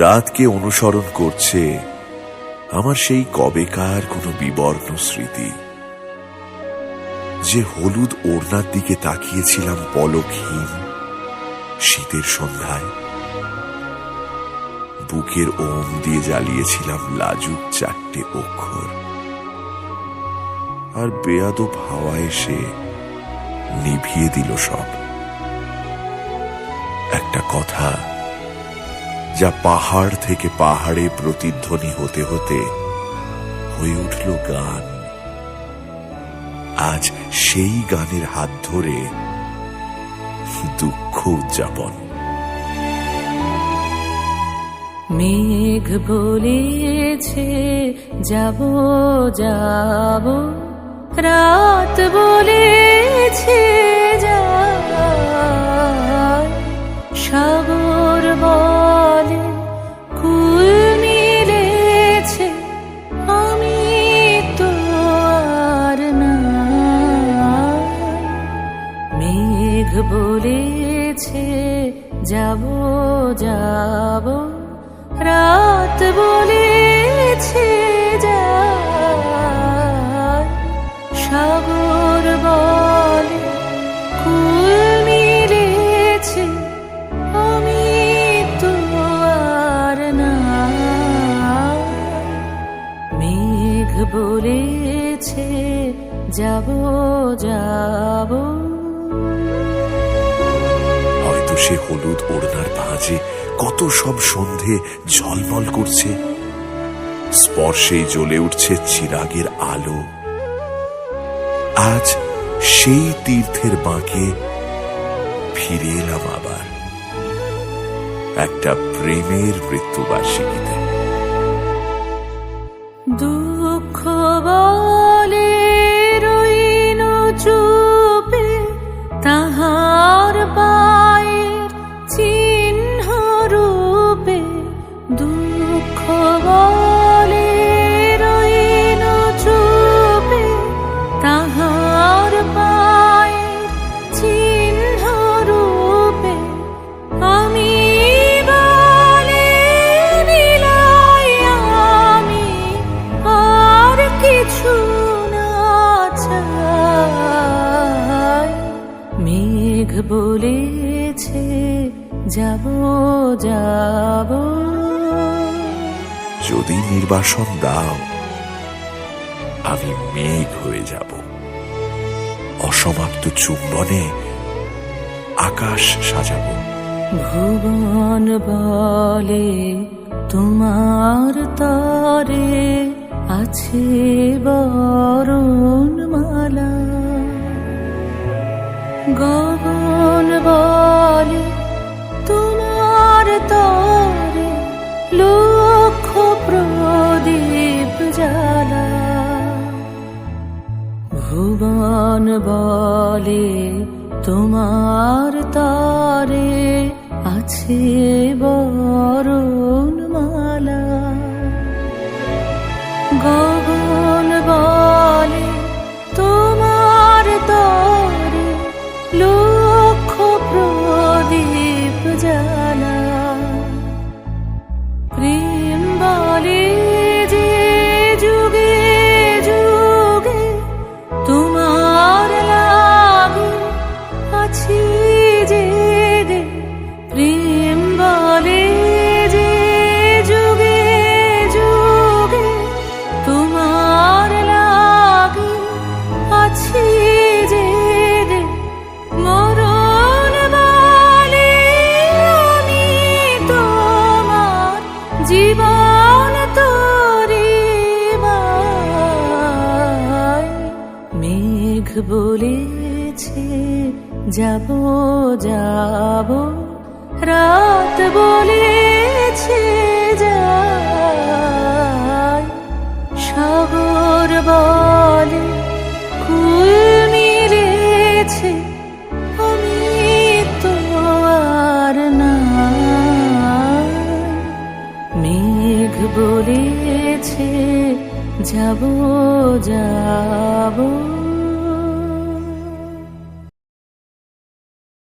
রাতকে অনুসরণ করছে আমার সেই কবেকার কোনো বিবর্ণ স্মৃতি, যে হলুদ ওড়নার দিকে তাকিয়েছিলাম পলকহীন শীতের সন্ধ্যায়, বুকের ওম দিয়ে জ্বালিয়েছিলাম লাজুক 4টে অক্ষর, আর বেয়াদব হাওয়া এসে নিভিয়ে দিল সব। একটা কথা যা পাহাড় থেকে পাহাড়ে প্রতিধ্বনি হতে হতে হয়ে উঠল গান, আজ সেই গানের হাত ধরে দুঃখ উদযাপন। মেঘ বলেছে যাব যাব, রাত বলেছে যায়, সাগর বলে কুল মিলেছে, আমি তো আর না। মেঘ বলেছে যাব যাব, রাত বলেছে যায়, সাগর বলে কুল মিলেছে, আমি তো আর না। মেঘ বলেছে যাব যাব। হয়তো সে হলুদ ওড়নার ভাঁজে কত সব সন্ধে ঝলমল করছে, স্পর্শে জ্বলে উঠছে চিরাগের আলো। আজ সেই তীর্থের বাঁকে ফিরে এলাম আবার একটা প্রেমের মৃত্যুবার্ষিকীতে। দুঃখ বলে রইল চুপে, তাহার পায়ের চিহ্ন রূপে। দুঃখ বলে রইল চুপে, তাহার পায়ের চিহ্ন রূপে। আমি বলে নিলাই আমি আর কিছু না চাই। মেঘ বলেছে যাব যাব। যদি নির্বাসন দাও, আমি মেঘ হয়ে যাব, অসমাপ্ত চুম্বনে আকাশ সাজাবো। ভুবন বলে তোমার তরে আছে বরণমালা, গগন বলে তোমার তরে লক্ষ প্রদীপ জ্বালা। ভুবন বলে তোমার তরে আছে বরণমালা, গগন বলে তোমার তরে লক্ষ প্রদীপ জ্বালা। প্রেম বলে যে যুগে যুগে তোমার লাগে আছি জেগে। প্রেম বলে যে যুগে যুগে তোমার লাগে আছি জেগে। মরণ বলে আমি তোমার জীবন তোরে বাই। মেঘ বলেছে যাব যাব, রাত বলেছে যায়, সাগর বলে